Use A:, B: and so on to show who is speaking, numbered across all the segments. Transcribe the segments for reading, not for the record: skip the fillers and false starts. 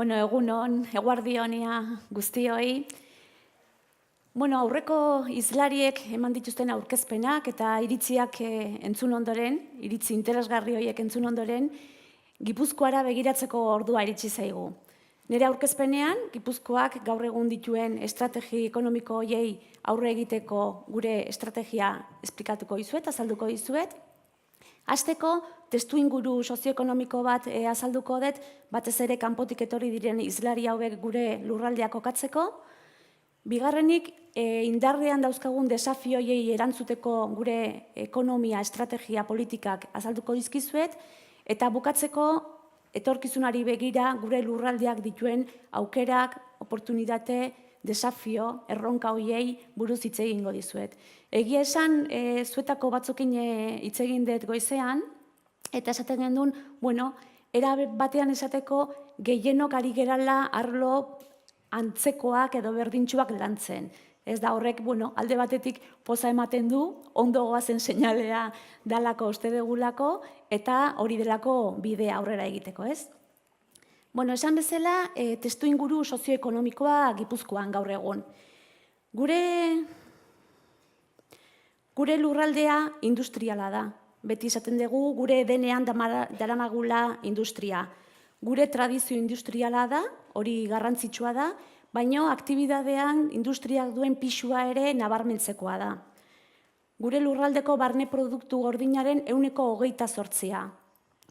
A: Egunon, eguardionia guztioi. Aurreko hizlariek eman dituzten aurkezpenak eta iritziak entzun ondoren, iritzi interesgarri horiek entzun ondoren, Gipuzkoara begiratzeko ordua iritsi zaigu. Nire aurkezpenean, Gipuzkoak gaur egun dituen estrategi ekonomiko horiei aurre egiteko gure estrategia esplikatuko dizuet, azalduko dizuet. Hasteko, testuinguru sozioekonomiko bat azalduko dut, batez ere kanpotik etorri diren hizlari hauek gure lurraldea kokatzeko. Bigarrenik, indarrean dauzkagun desafioiei erantzuteko gure ekonomia, estrategia, politikak azalduko dizkizuet, eta bukatzeko etorkizunari begira gure lurraldeak dituen aukerak, oportunitate, desafio, erronka horiei buruz hitz egingo dizuet. Egia esan, zuetako batzukin hitz egin dut goizean, eta esaten gendun, era batean esateko gehienok ari gerala arlo antzekoak edo berdintsuak lantzen. Ez da horrek, alde batetik poza ematen du, ondo goazen seinalea dalako uste degulako, eta hori delako bidea aurrera egiteko, ez? Esan bezala, testuinguru sozioekonomikoa Gipuzkoan gaur egun. Gure lurraldea industriala da. Beti esaten dugu, gure denean daramagula industria. Gure tradizio industriala da, hori garrantzitsua da, baina aktibidadean industriak duen pisua ere nabarmentzekoa da. Gure lurraldeko barne produktu gordinaren 28%.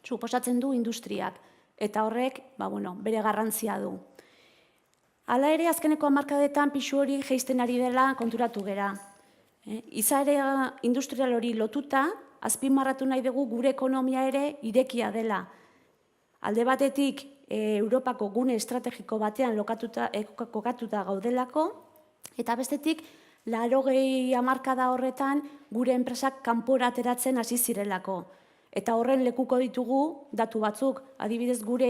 A: Suposatzen du industriak. Eta horrek, bere garrantzia du. Hala ere, azkeneko hamarkadetan pisu hori jeisten ari dela konturatu gera. Izaera industrial hori lotuta, azpimarratu nahi dugu gure ekonomia ere irekia dela. Alde batetik, Europako gune estrategiko batean kokatuta gaudelako, eta bestetik, 80 hamarkada horretan gure enpresak kanpora ateratzen hasi zirelako. Eta horren lekuko ditugu datu batzuk, adibidez gure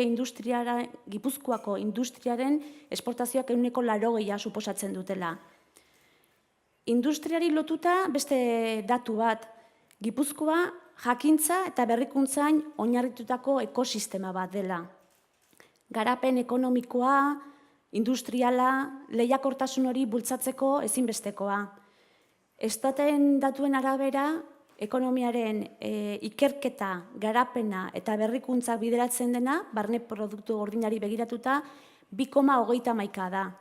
A: Gipuzkoako industriaren esportazioak 80% suposatzen dutela. Industriari lotuta beste datu bat, Gipuzkoa jakintza eta berrikuntzan oinarritutako ekosistema bat dela. Garapen ekonomikoa, industriala, lehiakortasun hori bultzatzeko ezinbestekoa. Estaten datuen arabera, ekonomiaren ikerketa, garapena eta berrikuntzak bideratzen dena, barne produktu gordinari begiratuta, 2,31 da.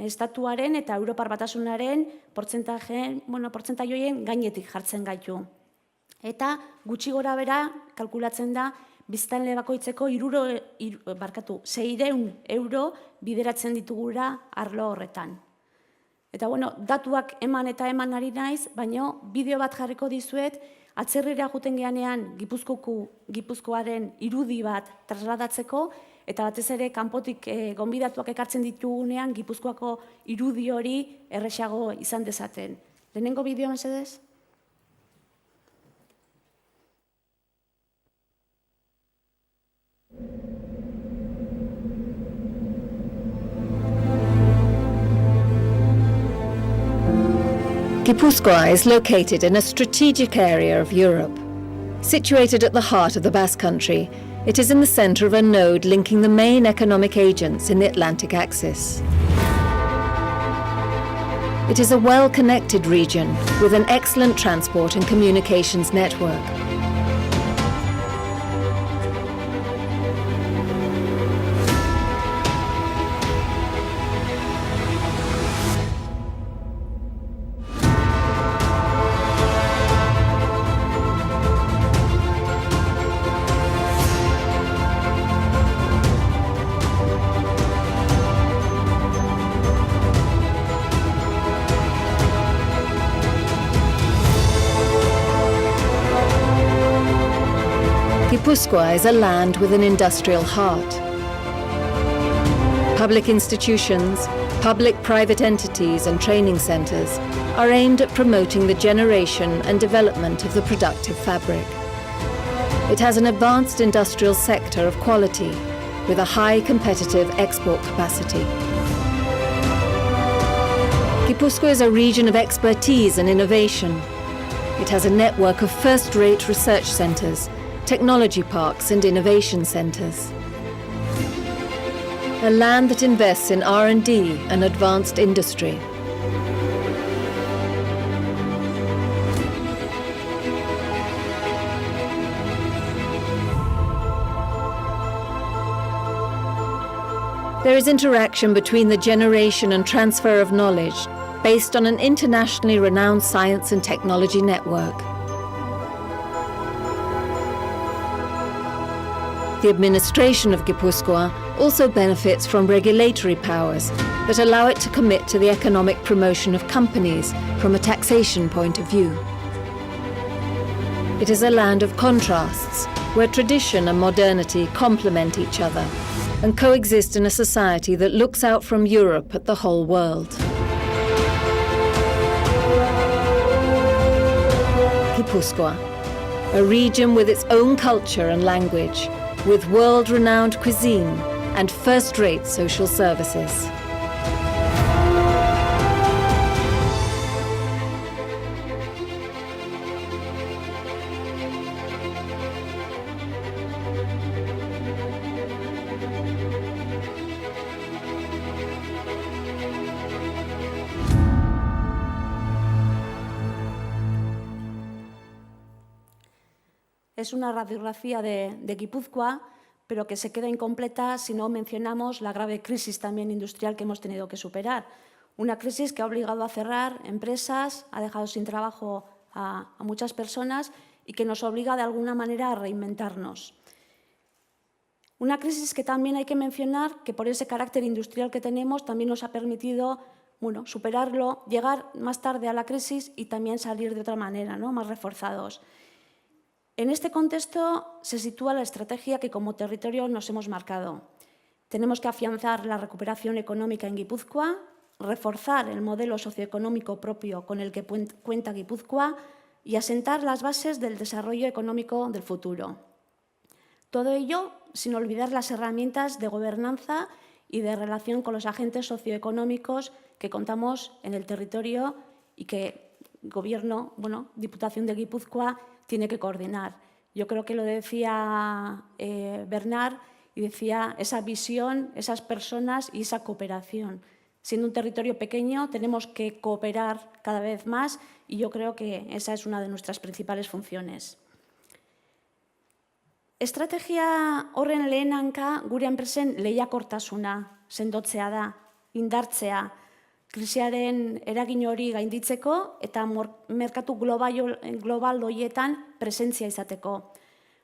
A: Estatuaren eta Europar Batasunaren portzentaioien gainetik jartzen gaitu. Eta gutxi gora bera kalkulatzen da biztanle bakoitzeko 600 euro bideratzen ditugura arlo horretan. Eta datuak eman eta eman ari naiz, baina bideo bat jarriko dizuet, atzerrira juten geanean Gipuzkoaren irudi bat trasladatzeko, eta batez ere kanpotik gonbidatuak ekartzen ditugunean Gipuzkoako irudi hori erresago izan dezaten. Lehenengo bideo mesedez?
B: Gipuzkoa is located in a strategic area of Europe. Situated at the heart of the Basque Country, it is in the center of a node linking the main economic agents in the Atlantic axis. It is a well-connected region with an excellent transport and communications network. Gipuzkoa is a land with an industrial heart. Public institutions, public-private entities and training centers are aimed at promoting the generation and development of the productive fabric. It has an advanced industrial sector of quality with a high competitive export capacity. Gipuzkoa is a region of expertise and innovation. It has a network of first-rate research centers, technology parks and innovation centers. a land that invests in R&D and advanced industry. There is interaction between the generation and transfer of knowledge based on an internationally renowned science and technology network. The administration of Gipuzkoa also benefits from regulatory powers that allow it to commit to the economic promotion of companies from a taxation point of view. It is a land of contrasts, where tradition and modernity complement each other and coexist in a society that looks out from Europe at the whole world. Gipuzkoa, a region with its own culture and language, with world-renowned cuisine and first-rate social services.
A: Es una radiografía de Guipúzcoa, pero que se queda incompleta si no mencionamos la grave crisis también industrial que hemos tenido que superar. Una crisis que ha obligado a cerrar empresas, ha dejado sin trabajo a muchas personas y que nos obliga de alguna manera a reinventarnos. Una crisis que también hay que mencionar que por ese carácter industrial que tenemos también nos ha permitido superarlo, llegar más tarde a la crisis y también salir de otra manera, más reforzados. En este contexto se sitúa la estrategia que como territorio nos hemos marcado. Tenemos que afianzar la recuperación económica en Guipúzcoa, reforzar el modelo socioeconómico propio con el que cuenta Guipúzcoa y asentar las bases del desarrollo económico del futuro. Todo ello sin olvidar las herramientas de gobernanza y de relación con los agentes socioeconómicos que contamos en el territorio y que el Gobierno, Diputación de Guipúzcoa, tiene que coordinar. Yo creo que lo decía Bernard y decía esa visión, esas personas y esa cooperación. Siendo un territorio pequeño tenemos que cooperar cada vez más y yo creo que esa es una de nuestras principales funciones. Estrategia horren lehen hanka gure enpresen lehiakortasuna sendotzea da, indartzea, krisiaren eragin hori gainditzeko eta merkatu global horietan presentzia izateko.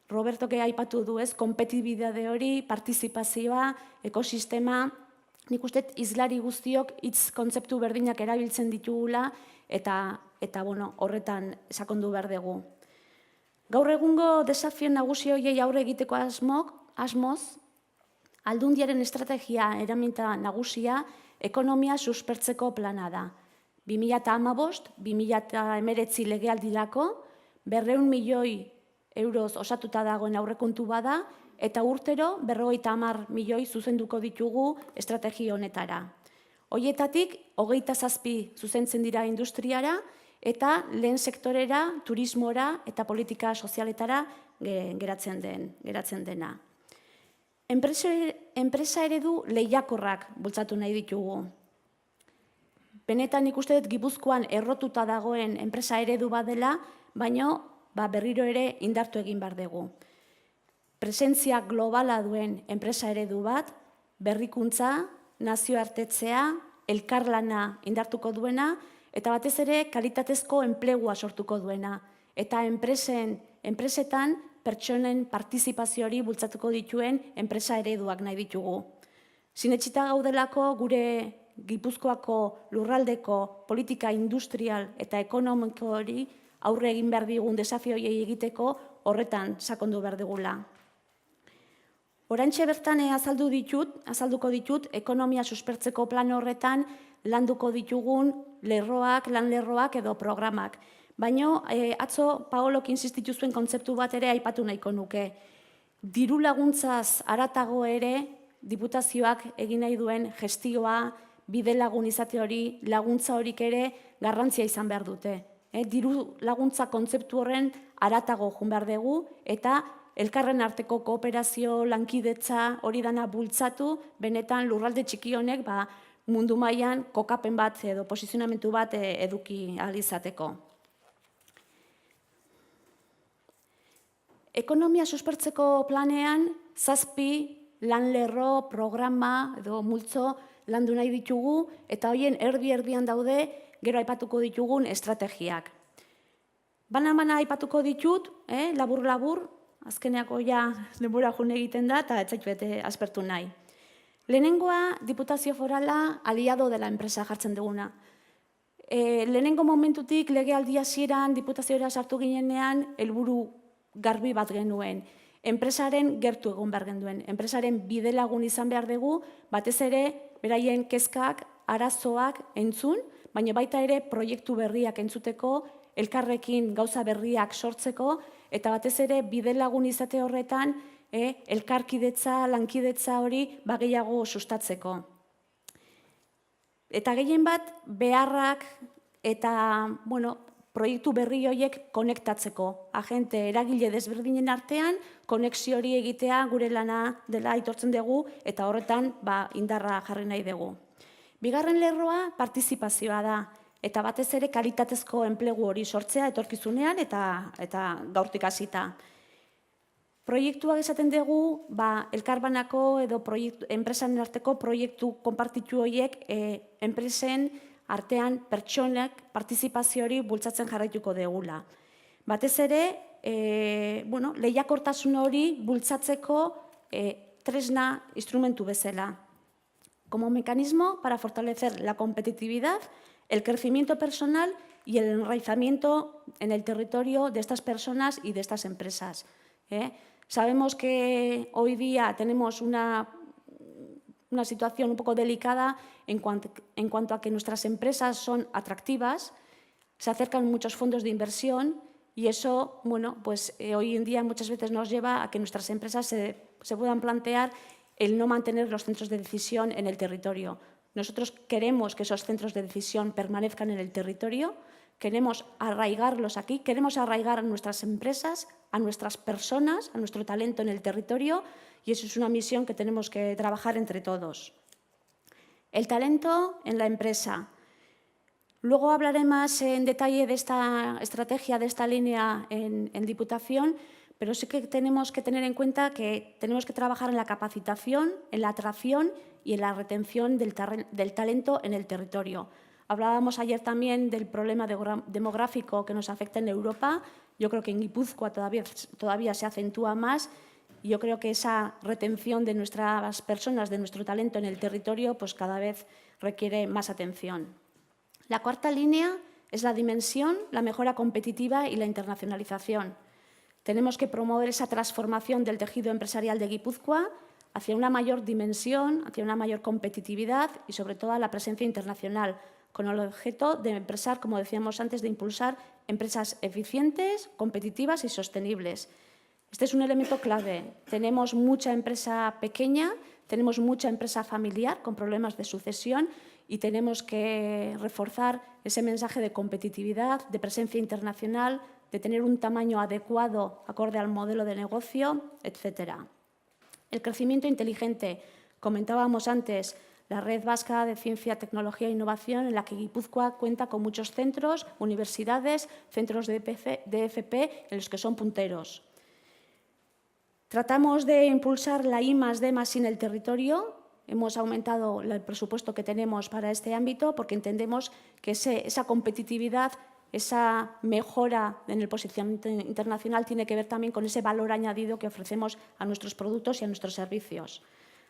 A: Robertok aipatu du ez, konpetibitate hori, partizipazioa, ekosistema, nik uste hizlari guztiok hitz kontzeptu berdinak erabiltzen ditugula eta horretan sakondu behar dugu. Gaur egungo desafio nagusi horiei aurre egiteko asmoz, Aldundiaren estrategia eraminta nagusia ekonomia suspertzeko plana da. 2015-2019 legealdirako 200 milioi euroz osatuta dagoen aurrekontu bada eta urtero 50 milioi zuzenduko ditugu estrategia honetara. Hoietatik 27 zuzentzen dira industriara eta lehen sektorera, turismora eta politika sozialetara geratzen dena. Enpresa eredu lehiakorrak bultzatu nahi ditugu. Benetan ikuste dut Gipuzkoan errotuta dagoen enpresa eredu bat dela, baina berriro ere indartu egin behar dugu. Presentzia globala duen enpresa eredu bat, berrikuntza, nazioartetzea, elkarlana indartuko duena, eta batez ere kalitatezko enplegua sortuko duena. Eta enpresetan pertsonen partizipazio hori bultzatuko dituen enpresa ereduak nahi ditugu. Sinetsita gaudelako gure Gipuzkoako lurraldeko politika industrial eta ekonomiko hori aurre egin behar digun desafio horiei egiteko horretan sakondu behar digula. Oraintxe bertan azalduko ditut ekonomia suspertzeko plan horretan landuko ditugun lan lerroak edo programak. Baina atzo Paolok insistitu zuen kontzeptu bat ere aipatu nahiko nuke. Diru laguntzaz haratago ere diputazioak egin nahi duen gestioa, bide lagun izate hori, laguntza horik ere garrantzia izan behar dute. Diru laguntza kontzeptu horren haratago joan behar dugu eta elkarren arteko kooperazio, lankidetza, hori dana bultzatu, benetan lurralde txiki honek mundu mailan kokapen bat edo posizionamentu bat eduki ahal izateko. Ekonomia suspertzeko planean 7 lan-lerro, programa edo multzo landu nahi ditugu, eta horien erdi-erdian daude gero aipatuko ditugun estrategiak. Bana-bana aipatuko ditut, labur-labur, azkeneako ja denbora joan egiten da, eta ez zait bete aspertu nahi. Lehenengoa, Diputazio Forala aliado de la enpresa jartzen duguna. Lehenengo momentutik legealdi hasieran Diputazioera sartu ginenean helburu garbi bat genuen. Enpresaren gertu egon behar genduen. Enpresaren bidelagun izan behar dugu, batez ere beraien kezkak, arazoak entzun, baina baita ere proiektu berriak entzuteko, elkarrekin gauza berriak sortzeko, eta batez ere bidelagun izate horretan elkarkidetza, lankidetza hori gehiago sustatzeko. Eta gehien bat beharrak eta proiektu berri horiek konektatzeko. Agente eragile desberdinen artean, konexio hori egitea gure lana dela aitortzen dugu eta horretan indarra jarri nahi dugu. Bigarren lerroa partizipazioa da, eta batez ere kalitatezko enplegu hori sortzea etorkizunean eta gaurtik hasita. Proiektuak esaten dugu, elkarbanako edo enpresan arteko proiektu konpartitu horiek enpresen artean pertsonek partizipazio hori bultzatzen jarraituko degula. Batez ere, lehiakortasun hori bultzatzeko tresna instrumentu bezala. Como mecanismo para fortalecer la competitividad, el crecimiento personal y el enraizamiento en el territorio de estas personas y de estas empresas. Sabemos que hoy día tenemos una situación un poco delicada en cuanto a que nuestras empresas son atractivas, se acercan muchos fondos de inversión y eso, hoy en día muchas veces nos lleva a que nuestras empresas se puedan plantear el no mantener los centros de decisión en el territorio. Nosotros queremos que esos centros de decisión permanezcan en el territorio, queremos arraigarlos aquí, queremos arraigar a nuestras empresas, a nuestras personas, a nuestro talento en el territorio, y eso es una misión que tenemos que trabajar entre todos. El talento en la empresa. Luego hablaré más en detalle de esta estrategia, de esta línea en Diputación, pero sí que tenemos que tener en cuenta que tenemos que trabajar en la capacitación, en la atracción y en la retención del talento en el territorio. Hablábamos ayer también del problema demográfico que nos afecta en Europa. Yo creo que en Guipúzcoa todavía se acentúa más. Yo creo que esa retención de nuestras personas, de nuestro talento en el territorio, pues cada vez requiere más atención. La cuarta línea es la dimensión, la mejora competitiva y la internacionalización. Tenemos que promover esa transformación del tejido empresarial de Guipúzcoa hacia una mayor dimensión, hacia una mayor competitividad y, sobre todo, a la presencia internacional, con el objeto de empezar, como decíamos antes, de impulsar empresas eficientes, competitivas y sostenibles. Este es un elemento clave. Tenemos mucha empresa pequeña, tenemos mucha empresa familiar con problemas de sucesión y tenemos que reforzar ese mensaje de competitividad, de presencia internacional, de tener un tamaño adecuado acorde al modelo de negocio, etc. El crecimiento inteligente. Comentábamos antes la Red Vasca de Ciencia, Tecnología e Innovación, en la que Guipúzcoa cuenta con muchos centros, universidades, centros de FP en los que son punteros. Tratamos de impulsar la I+D+ en el territorio. Hemos aumentado el presupuesto que tenemos para este ámbito porque entendemos que esa competitividad, esa mejora en el posicionamiento internacional tiene que ver también con ese valor añadido que ofrecemos a nuestros productos y a nuestros servicios.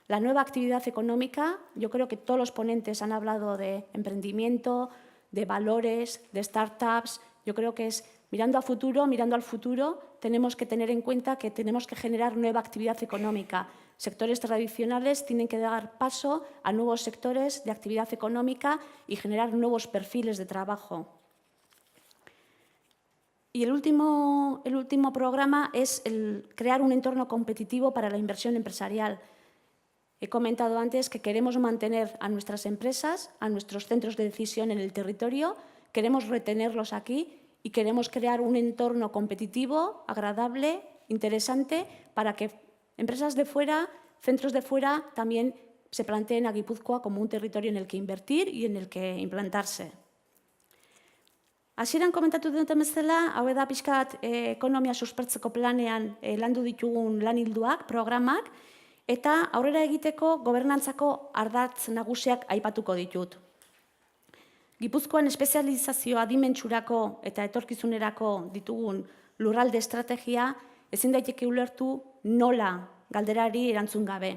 A: La nueva actividad económica, yo creo que todos los ponentes han hablado de emprendimiento, de valores, de startups. Yo creo que es mirando al futuro, tenemos que tener en cuenta que tenemos que generar nueva actividad económica. Sectores tradicionales tienen que dar paso a nuevos sectores de actividad económica y generar nuevos perfiles de trabajo. Y el último programa es crear un entorno competitivo para la inversión empresarial. He comentado antes que queremos mantener a nuestras empresas, a nuestros centros de decisión en el territorio, queremos retenerlos aquí y queremos crear un entorno competitivo, agradable interesante para que empresas de fuera, centros de fuera, también se planteen a Gipuzkoa como un territorio en el que invertir y en el que implantarse. Hasieran komentatu duten bezala, hau da pixkat ekonomia suspertzeko planean landu ditugun lan ilduak, programak, eta aurrera egiteko gobernantzako ardatz nagusiak aipatuko ditut. Gipuzkoan espezializazioa adimentsurako eta etorkizunerako ditugun lurralde estrategia ezin daiteke ulertu nola galderari erantzun gabe.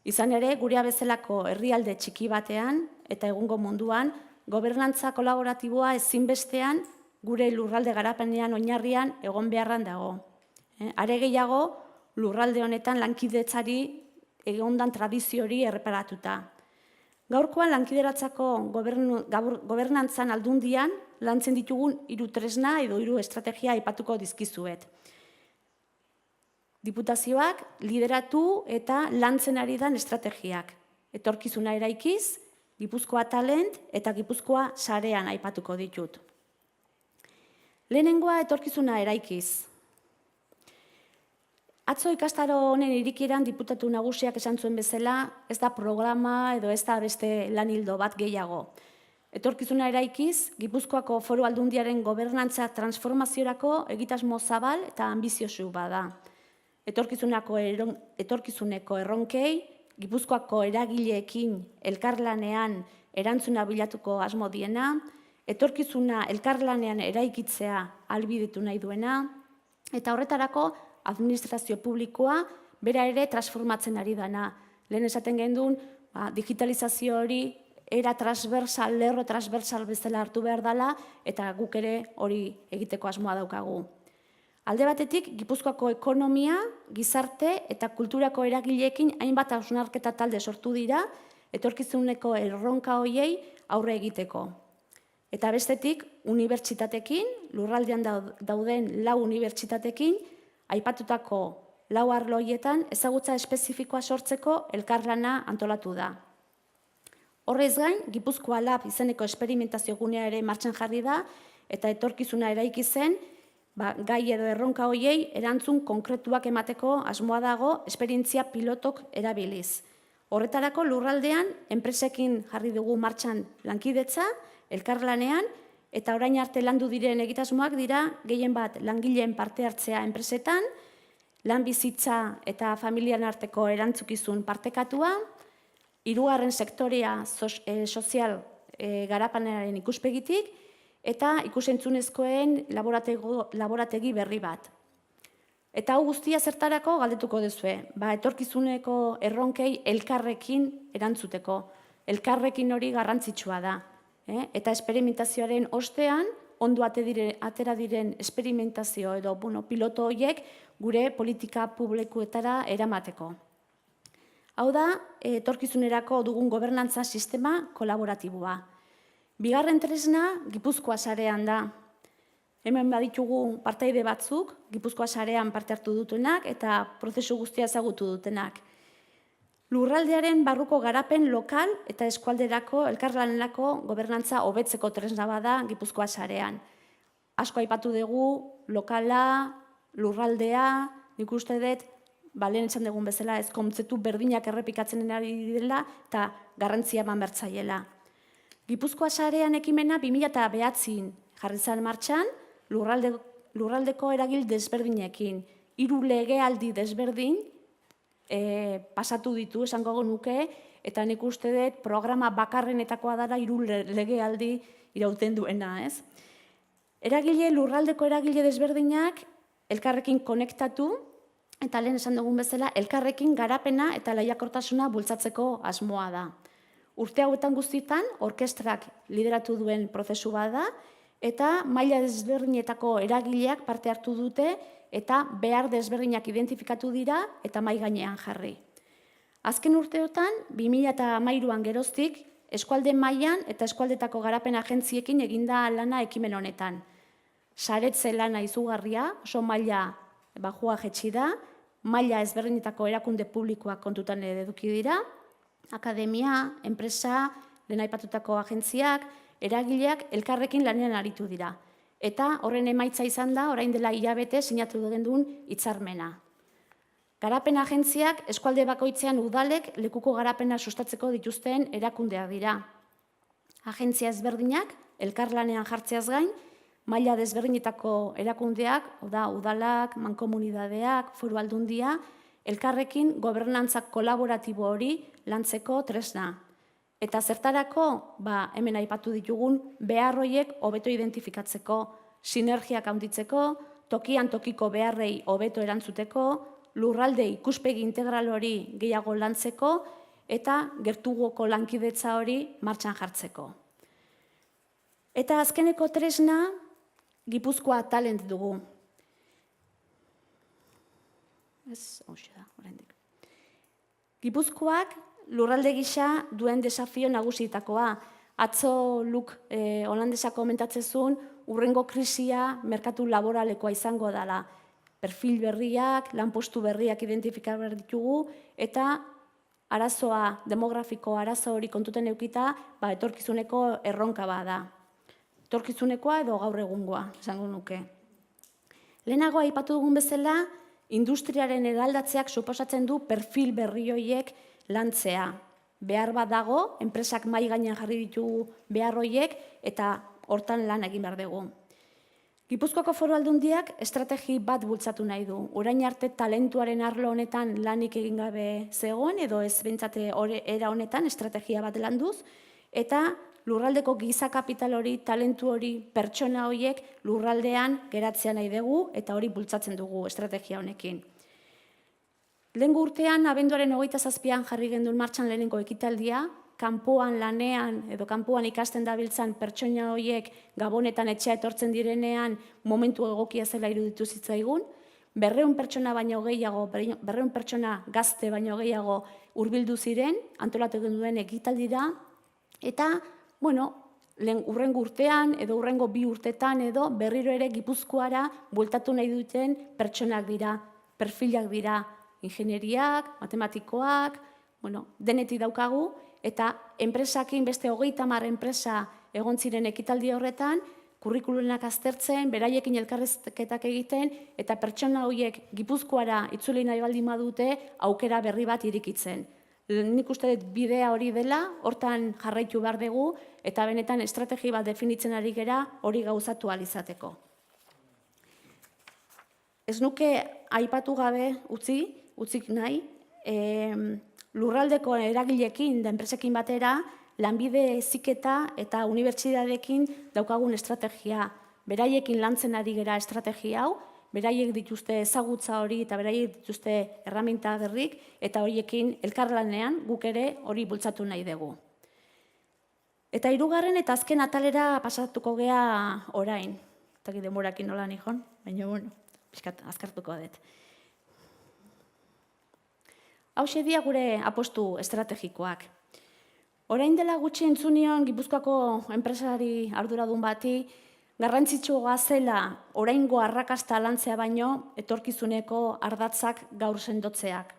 A: Izan ere, gurea bezalako herrialde txiki batean eta egungo munduan, gobernantza kolaboratiboa ezinbestean gure lurralde garapenean oinarrian egon beharran dago. Are gehiago, lurralde honetan lankidetzari egondan tradizio hori erreparatuta. Gaurkoan lankideratzako gobernantzan aldundian lantzen ditugun 3 tresna edo 3 estrategia aipatuko dizkizuet. Diputazioak lideratu eta lantzen ari dan estrategiak. Etorkizuna eraikiz, Gipuzkoa Talent eta Gipuzkoa Sarean aipatuko ditut. Lehenengoa etorkizuna eraikiz. Atzo ikastaro honen irikieran diputatu nagusiak esan zuen bezala, ez da programa edo ez da beste lan ildo bat gehiago. Etorkizuna eraikiz, Gipuzkoako Foru Aldundiaren gobernantza transformaziorako egitasmo zabal eta ambiziosu bada. Etorkizuneko erronkei, Gipuzkoako eragileekin elkarlanean erantzuna bilatuko asmo diena, etorkizuna elkarlanean eraikitzea ahalbidetu nahi duena, eta horretarako administrazio publikoa bera ere transformatzen ari dana. Lehen esaten gendun, digitalizazio hori era transversal, lerro transversal bezala hartu behar dela, eta guk ere hori egiteko asmoa daukagu. Alde batetik, Gipuzkoako ekonomia, gizarte eta kulturako eragileekin hainbat hausnarketa talde sortu dira, etorkizuneko erronka hoiei aurre egiteko. Eta bestetik, unibertsitatekin, lurraldean dauden 4 unibertsitatekin, aipatutako 4 arlo horietan ezagutza espezifikoa sortzeko elkarlana antolatu da. Horrez gain, Gipuzkoa Lab izeneko esperimentazio gunea ere martxan jarri da, eta etorkizuna eraiki zen, gai edo erronka hoiei erantzun konkretuak emateko asmoa dago esperientzia pilotok erabiliz. Horretarako lurraldean, enpresekin jarri dugu martxan lankidetza, elkarlanean, eta orain arte landu diren egitasmoak dira gehien bat langileen parte hartzea enpresetan, lan bizitza eta familian arteko erantzukizun partekatua, 3. sektorea sozial garapanaren ikuspegitik, eta ikusentzunezkoen laborategi berri bat. Eta hau guztia zertarako galdetuko duzue, etorkizuneko erronkei elkarrekin erantzuteko. Elkarrekin hori garrantzitsua da. Eta esperimentazioaren ostean, ondo atera diren esperimentazio edo piloto horiek gure politika publikoetara eramateko. Hau da, etorkizunerako dugun gobernantza sistema kolaboratiboa. Bigarren tresna, Gipuzkoa Sarean da. Hemen baditugu partaide batzuk, Gipuzkoa Sarean parte hartu dutenak eta prozesu guztia ezagutu dutenak. Lurraldearen barruko garapen lokal eta eskualderako elkarlanelako gobernantza hobetzeko tresna bada Gipuzkoa Sarean. Asko aipatu dugu, lokala, lurraldea, nik uste dut, lehen esan dugun bezala, ez kontzeptu berdinak errepikatzen ari direla eta garrantzia eman bertzaiela. Gipuzkoa Sarean ekimena 2009 jarri zen martxan, lurraldeko eragil desberdinekin. 3 legealdi desberdin pasatu ditu, esango nuke, eta nik uste dut programa bakarrenetakoa dara 3 legealdi irauten duena, ez? Lurraldeko eragile desberdinak elkarrekin konektatu, eta lehen esan dugun bezala, elkarrekin garapena eta lehiakortasuna bultzatzeko asmoa da. Urte hauetan guztietan, orkestrak lideratu duen prozesu bat da, eta maila desberdinetako eragileak parte hartu dute, eta behar desberdinak identifikatu dira eta mahai gainean jarri. Azken urteotan, 2013an geroztik, eskualde mailan eta eskualdetako garapen agentziekin eginda lana ekimen honetan. Saretze lana izugarria, oso maila bajua jetxi da, maila ezberdinetako erakunde publikoak kontutan eduki dira, akademia, enpresa, lehen aipatutako agentziak, eragileak elkarrekin lanean aritu dira. Eta horren emaitza izan da, orain dela hilabete sinatu duen hitzarmena. Garapen agentziak eskualde bakoitzean udalek lekuko garapena sustatzeko dituzten erakundeak dira. Agentzia ezberdinak, elkarlanean jartzeaz gain, maila desberdinetako erakundeak, udalak, mankomunidadeak, foru aldundia, elkarrekin gobernantzak kolaboratibo hori lantzeko tresna. Eta zertarako, hemen aipatu ditugun, beharroiek hobeto identifikatzeko, sinergiak handitzeko, tokian tokiko beharrei hobeto erantzuteko, lurralde ikuspegi integral hori gehiago lantzeko, eta gertugoko lankidetza hori martxan jartzeko. Eta azkeneko tresna, Gipuzkoa talent dugu. Gipuzkoak lurralde gisa duen desafio nagusietakoa. Atzo Luk holandesak komentatzezun, urrengo krisia merkatu laboralekoa izango dela. Perfil berriak, lanpostu berriak identifikatu behar ditugu, eta arazoa, demografiko arazo hori kontuten eukita, etorkizuneko erronka bada. Etorkizunekoa edo gaur egungoa, esango nuke. Lehenago aipatu dugun bezala, industriaren eraldatzeak suposatzen du perfil berri horiek lantzea. Behar bat dago, enpresak mahai gainean jarri ditugu behar horiek, eta hortan lan egin behar dugu. Gipuzkoako Foru Aldundiak estrategi bat bultzatu nahi du. Orain arte talentuaren arlo honetan lanik egin gabe zegoen, edo ez behintzate era honetan estrategia bat landuz, eta lurraldeko giza kapital hori, talentu hori, pertsona horiek lurraldean geratzea nahi dugu, eta hori bultzatzen dugu estrategia honekin. Lehengo urtean, abenduaren 27an jarri gendun martxan lehenengo ekitaldia, kanpoan lanean edo kanpoan ikasten dabiltzan pertsona horiek Gabonetan etxea etortzen direnean momentu egokia zela iruditu zitzaigun, 200 pertsona baino gehiago, 200 pertsona gazte baino gehiago hurbildu ziren, antolatu duen ekitaldira, eta, urrengo urtean edo urrengo 2 urtetan edo berriro ere Gipuzkoara bueltatu nahi duten pertsonak dira, perfilak dira, ingenieriak, matematikoak, denetik daukagu, eta enpresakin beste 30 enpresa egon ziren ekitaldi horretan, kurrikulunak aztertzen, beraiekin elkarrizketak egiten, eta pertsona horiek Gipuzkoara itzuli nahi baldin badute aukera berri bat irikitzen. Nik uste dut bidea hori dela, hortan jarraitu behar dugu, eta benetan estrategi bat definitzen ari gera hori gauzatu ahal izateko. Ez nuke aipatu gabe utzik nahi, lurraldeko eragileekin da enpresekin batera, lanbide heziketa eta unibertsitateekin daukagun estrategia. Beraiekin lantzen ari gera estrategia hau, beraiek dituzte ezagutza hori eta beraiek dituzte erraminta berrik, eta horiekin elkarlanean guk ere hori bultzatu nahi dugu. Eta 3. eta azken atalera pasatuko gea orain. Eta demorakin nola nihon, baina pixkat azkartuko dut. Hau dia gure apostu estrategikoak. Orain dela gutxi entzunion Gipuzkoako enpresari arduradun bati, garrantzitsua zela oraingo arrakasta lantzea baino etorkizuneko ardatzak gaur sendotzeak.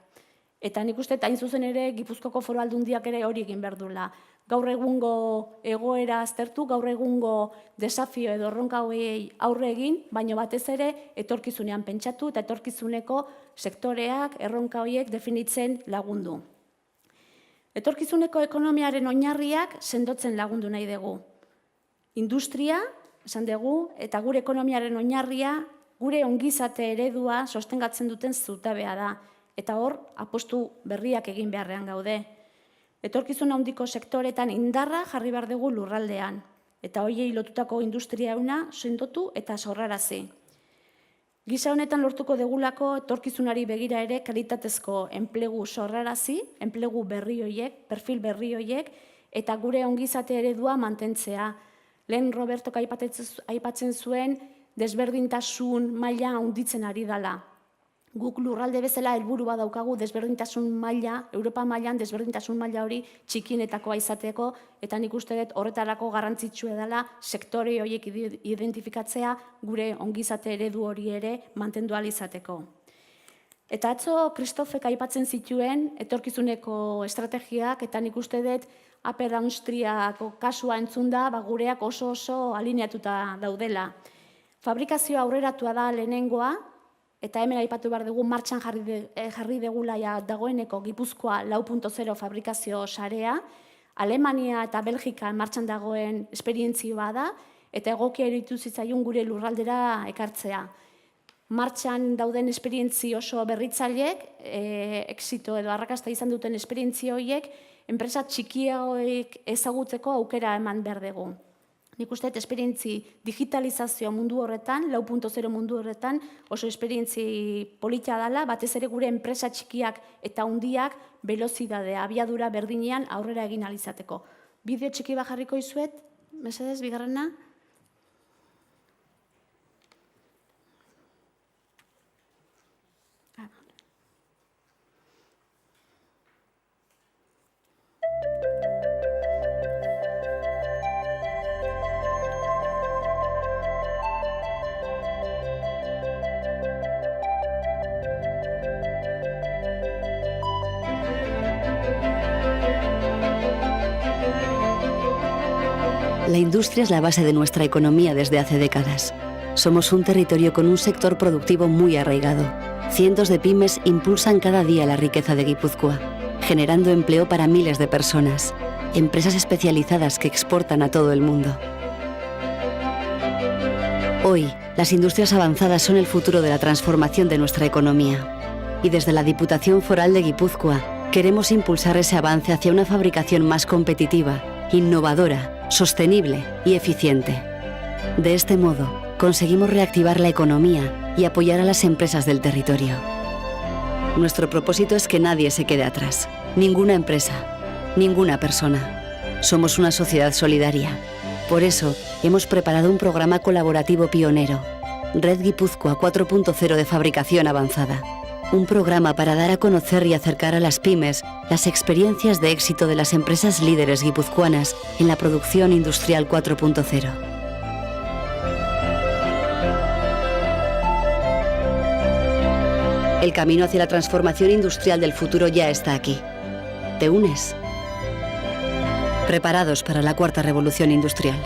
A: Eta nik uste hain zuzen ere Gipuzkoako Foru Aldundiak ere hori egin behar duela. Gaur egungo egoera aztertu, gaur egungo desafio edo erronka hauei aurre egin, baino batez ere etorkizunean pentsatu eta etorkizuneko sektoreak, erronka horiek definitzen lagundu. Etorkizuneko ekonomiaren oinarriak sendotzen lagundu nahi dugu. Industria, esan dugu, eta gure ekonomiaren oinarria, gure ongizate eredua sostengatzen duten zutabea da. Eta hor, apostu berriak egin beharrean gaude. Etorkizun handiko sektoretan indarra jarri behar dugu lurraldean. Eta horiei lotutako industria euna sendotu eta sorrarazi. Gisa honetan lortuko degulako etorkizunari begira ere kalitatezko enplegu sorrarazi, enplegu berri horiek, perfil berri horiek, eta gure ongizate eredua mantentzea. Lehen Robertok aipatzen zuen desberdintasun maila handitzen ari dela. Guk lurralde bezala helburu bat daukagu desberdintasun maila, Europa mailan desberdintasun maila hori txikienetakoa izateko, eta nik uste dut horretarako garrantzitsua dela sektore horiek identifikatzea gure ongizate eredu hori ere mantendu ahal izateko. Eta atzo Kristofek aipatzen zituen etorkizuneko estrategiak, eta nik uste dut Upper Austriako kasua entzunda gureak oso alineatuta daudela. Fabrikazioa aurreratua da lehenengoa, eta hemen aipatu behar dugu martxan jarri degula dagoeneko Gipuzkoa 4.0 fabrikazio sarea, Alemania eta Belgika martxan dagoen esperientzioa da, eta egokia iruditu zitzaion gure lurraldera ekartzea. Martxan dauden esperientzi oso berritzaileek, exito edo arrakasta izan duten esperientzio horiek, enpresa txikiagoek ezagutzeko aukera eman behar dugu. Nik uste esperientzi digitalizazio mundu horretan, 4.0 mundu horretan, oso esperientzi polita dela, batez ere gure enpresa txikiak eta handiak velozidadea, abiadura berdinean aurrera egin ahal izateko. Bideo txiki bat jarriko dizuet, mesedez, bigarrena.
C: La industria es la base de nuestra economía desde hace décadas. Somos un territorio con un sector productivo muy arraigado. Cientos de pymes impulsan cada día la riqueza de Guipúzcoa, generando empleo para miles de personas. Empresas especializadas que exportan a todo el mundo. Hoy, las industrias avanzadas son el futuro de la transformación de nuestra economía. Y desde la Diputación Foral de Guipúzcoa, queremos impulsar ese avance hacia una fabricación más competitiva, innovadora, sostenible y eficiente. De este modo, conseguimos reactivar la economía y apoyar a las empresas del territorio. Nuestro propósito es que nadie se quede atrás, ninguna empresa, ninguna persona. Somos una sociedad solidaria. Por eso, hemos preparado un programa colaborativo pionero, Red Guipúzcoa 4.0 de fabricación avanzada. Un programa para dar a conocer y acercar a las pymes las experiencias de éxito de las empresas líderes guipuzcoanas en la producción industrial 4.0. El camino hacia la transformación industrial del futuro ya está aquí. ¿Te unes? Preparados para la cuarta revolución industrial.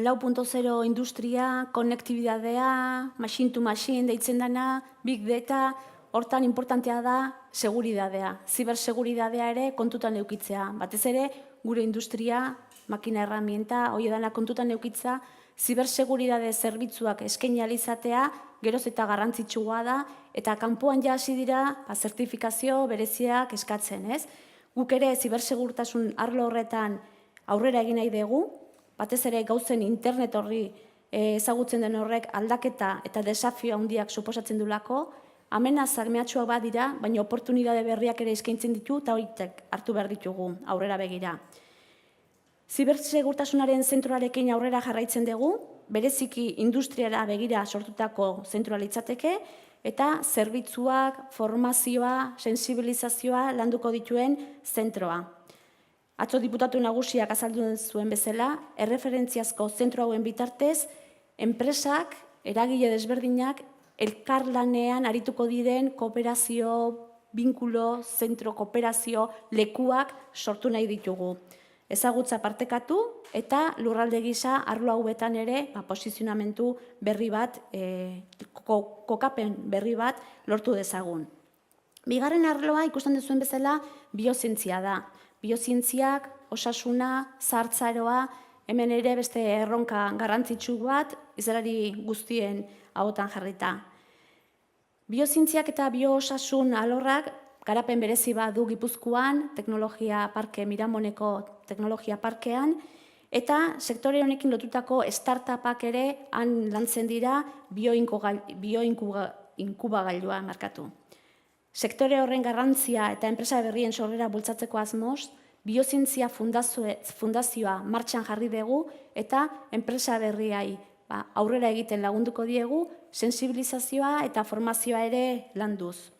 A: Lau 4.0 industria, konektibidadea, machine to machine deitzen dana, big data, hortan importantea da seguridadea. Ziberseguridadea ere kontutan eukitzea. Batez ere, gure industria, makina herramienta, hori dana kontutan eukitza, ziberseguridade zerbitzuak eskaini ahal izatea, geroz eta garrantzitsua da, eta kanpoan ja hasi dira zertifikazio bereziak eskatzen, ez? Guk ere zibersegurtasun arlo horretan aurrera egin nahi dugu, batez ere gauzen internet horri ezagutzen den horrek aldaketa eta desafio handiak suposatzen dulako, amenazak mehatxuak badira, baina oportunidade berriak ere eskaintzen ditu eta horiek hartu behar ditugu aurrera begira. Zibersegurtasunaren zentroarekin aurrera jarraitzen dugu, bereziki industriara begira sortutako zentroa litzateke, eta zerbitzuak, formazioa, sensibilizazioa landuko dituen zentroa. Atzo diputatu nagusiak azaldu zuen bezala, erreferentziazko zentro hauen bitartez, enpresak, eragile desberdinak, elkarlanean arituko diren kooperazio, binkulo, zentro, kooperazio, lekuak sortu nahi ditugu. Ezagutza partekatu eta lurralde gisa arlo hauetan ere posizionamentu berri bat, kokapen berri bat lortu dezagun. Bigarren arloa ikusten duzuen bezala biozientzia da. Biozientziak, osasuna, zahartzaroa, hemen ere beste erronka garrantzitsu bat, izalari guztien ahotan jarrita. Biozientziak eta biosasun alorrak garapen berezi bat du Gipuzkoan, teknologia parke, Miramoneko teknologia parkean, eta sektore honekin lotutako startupak ere han lantzen dira bioinkubagailua markatu. Sektore horren garrantzia eta enpresa berrien sorrera bultzatzeko asmoz, biozientzia fundazioa martxan jarri dugu eta enpresa berriai aurrera egiten lagunduko diegu, sensibilizazioa eta formazioa ere landuz.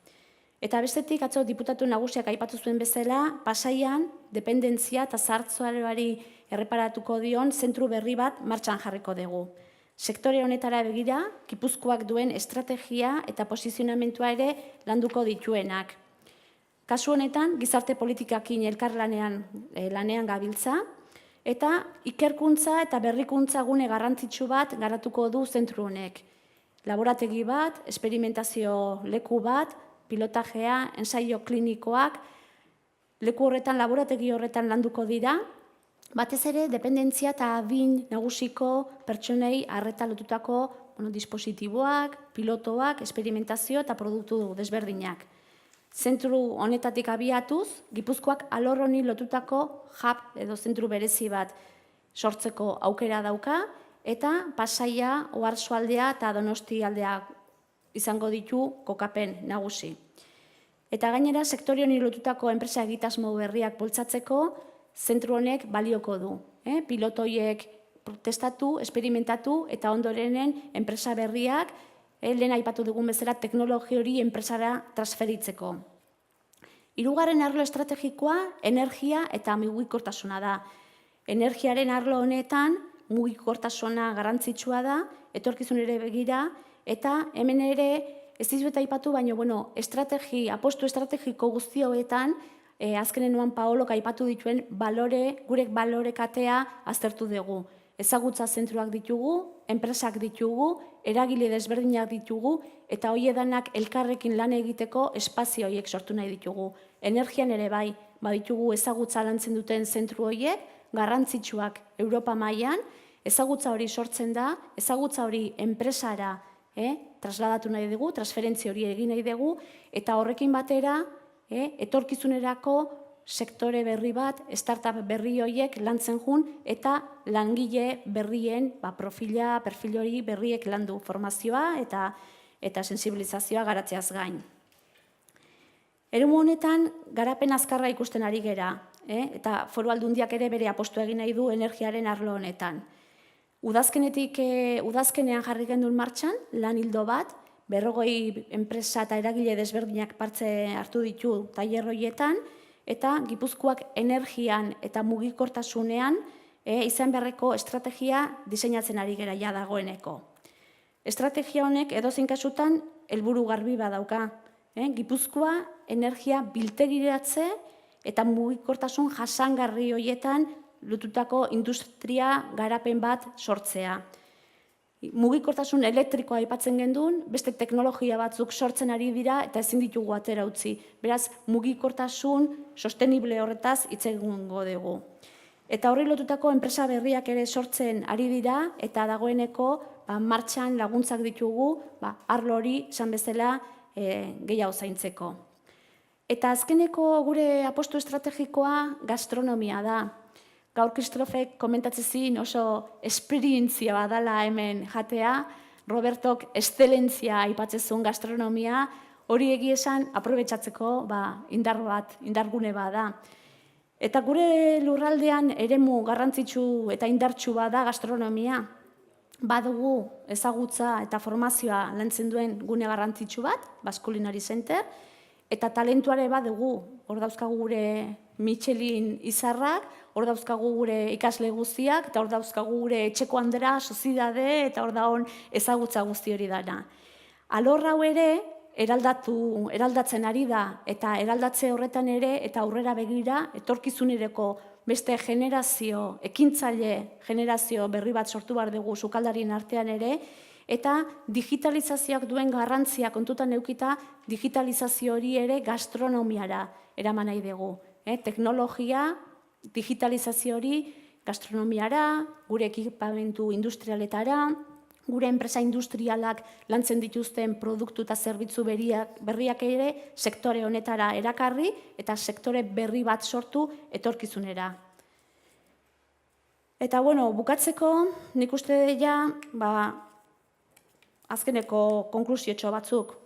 A: Eta bestetik, atzo diputatu nagusiak aipatu zuen bezala, Pasaian, dependentzia eta zahartzaroari erreparatuko dion zentru berri bat martxan jarriko dugu. Sektore honetara begira, Gipuzkoak duen estrategia eta posizionamentua ere landuko dituenak. Kasu honetan, gizarte politikakin elkarlanean lanean gabiltza, eta ikerkuntza eta berrikuntza gune garrantzitsu bat garatuko du zentru honek. Laborategi bat, esperimentazio leku bat, pilotajea, ensaio klinikoak, leku horretan, laborategi horretan landuko dira, batez ere, dependentzia eta adin nagusiko pertsonei arreta lotutako dispositiboak, pilotoak, esperimentazio eta produktu desberdinak. Zentru honetatik abiatuz, Gipuzkoak alor honi lotutako hub edo zentru berezi bat sortzeko aukera dauka, eta Pasaia, Oarsoaldea eta Donosti aldea izango ditu kokapen nagusi. Eta gainera, sektore honi lotutako enpresa egitasmo berriak bultzatzeko, zentru honek balioko du. Pilotoiek testatu, esperimentatu eta ondorenen enpresa berriak lehen aipatu dugun bezala teknologi hori enpresara transferitzeko. Hirugarren arlo estrategikoa energia eta mugikortasuna da. Energiaren arlo honetan mugikortasuna garrantzitsua da, etorkizunera begira, eta hemen ere ez dizuet aipatu, baina apostu estrategiko guzti hauetan, azkenean Paolok aipatu dituen gure balorekatea aztertu dugu. Ezagutza zentruak ditugu, enpresak ditugu, eragile desberdinak ditugu, eta horiedanak elkarrekin lan egiteko espazio horiek sortu nahi ditugu. Energian ere bai, baditugu ezagutza lantzen duten zentru horiek, garrantzitsuak Europa mailan, ezagutza hori sortzen da, ezagutza hori enpresara trasladatu nahi dugu, transferentzia hori egin nahi dugu, eta horrekin batera, etorkizunerako sektore berri bat, startup berri horiek lantzen jun, eta langile berrien perfil hori berriek landu formazioa eta sensibilizazioa garatzeaz gain. Eremu honetan, garapen azkarra ikusten ari gera, eta Foru Aldundiak ere bere apostu egin nahi du energiaren arlo honetan. Udazkenean jarri gendun martxan, lan hildo bat, 40 enpresa eta eragile desberdinak parte hartu ditu tailer horietan, eta Gipuzkoak energian eta mugikortasunean izan beharreko estrategia diseinatzen ari gera ja dagoeneko. Estrategia honek edozein kasutan helburu garbi badauka. Gipuzkoa energia biltegiratze eta mugikortasun jasangarri horietan lotutako industria garapen bat sortzea. Mugikortasun elektrikoa aipatzen gendun, beste teknologia batzuk sortzen ari dira eta ezin ditugu atera utzi. Beraz, mugikortasun sostenible horretaz hitz egingo dugu. Eta horri lotutako enpresa berriak ere sortzen ari dira eta dagoeneko martxan laguntzak ditugu arlo hori esan bezala gehiago zaintzeko. Eta azkeneko gure apostu estrategikoa gastronomia da. Gaur Kristofek komentatzen zin oso esperientzia badala hemen jatea, Robertok eszelentzia aipatzezun gastronomia, hori egia esan aprobetxatzeko indargune bada. Eta gure lurraldean eremu garrantzitsu eta indartsu bada gastronomia. Badugu ezagutza eta formazioa lantzen duen gune garrantzitsu bat, Basque Culinary Center, eta talentuare badugu, hor dauzkagu gure Michelin izarrak, hor dauzkagu gure ikasle guztiak, eta hor dauzkagu gure etxeko handera, soziedade, eta hor daun ezagutza guzti hori dana. Alor hau ere, eraldatzen ari da, eta eraldatze horretan ere, eta aurrera begira, etorkizunereko beste generazio, ekintzaile generazio berri bat sortu behar dugu sukaldarien artean ere, eta digitalizazioak duen garrantzia kontutan eukita, digitalizazio hori ere gastronomiara eraman nahi dugu. Teknologia, digitalizazio hori gastronomiara, gure ekipamentu industrialetara, gure enpresa industrialak lantzen dituzten produktu eta zerbitzu berriak ere sektore honetara erakarri eta sektore berri bat sortu etorkizunera. Eta bukatzeko, nik uste ja, azkeneko konklusiotxo batzuk.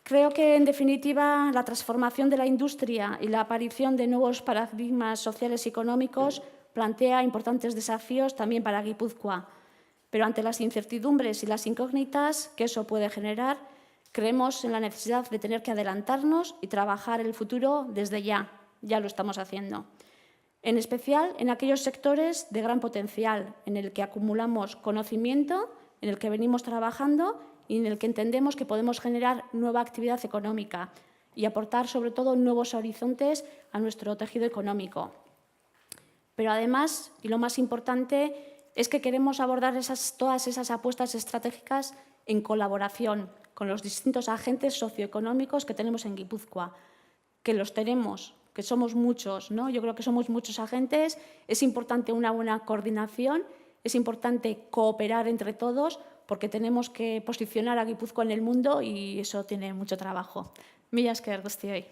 A: Creo que, en definitiva, la transformación de la industria y la aparición de nuevos paradigmas sociales y económicos plantea importantes desafíos también para Guipúzcoa. Pero ante las incertidumbres y las incógnitas que eso puede generar, creemos en la necesidad de tener que adelantarnos y trabajar el futuro desde ya. Ya lo estamos haciendo. en especial en aquellos sectores de gran potencial, en el que acumulamos conocimiento, en el que venimos trabajando y en el que entendemos que podemos generar nueva actividad económica y aportar, sobre todo, nuevos horizontes a nuestro tejido económico. Pero además, y lo más importante, es que queremos abordar todas esas apuestas estratégicas en colaboración con los distintos agentes socioeconómicos que tenemos en Guipúzcoa, que los tenemos, que somos muchos, ¿no? Yo creo que somos muchos agentes, es importante una buena coordinación, es importante cooperar entre todos, porque tenemos que posicionar a Guipúzcoa en el mundo y eso tiene mucho trabajo. Mila esker guztioi.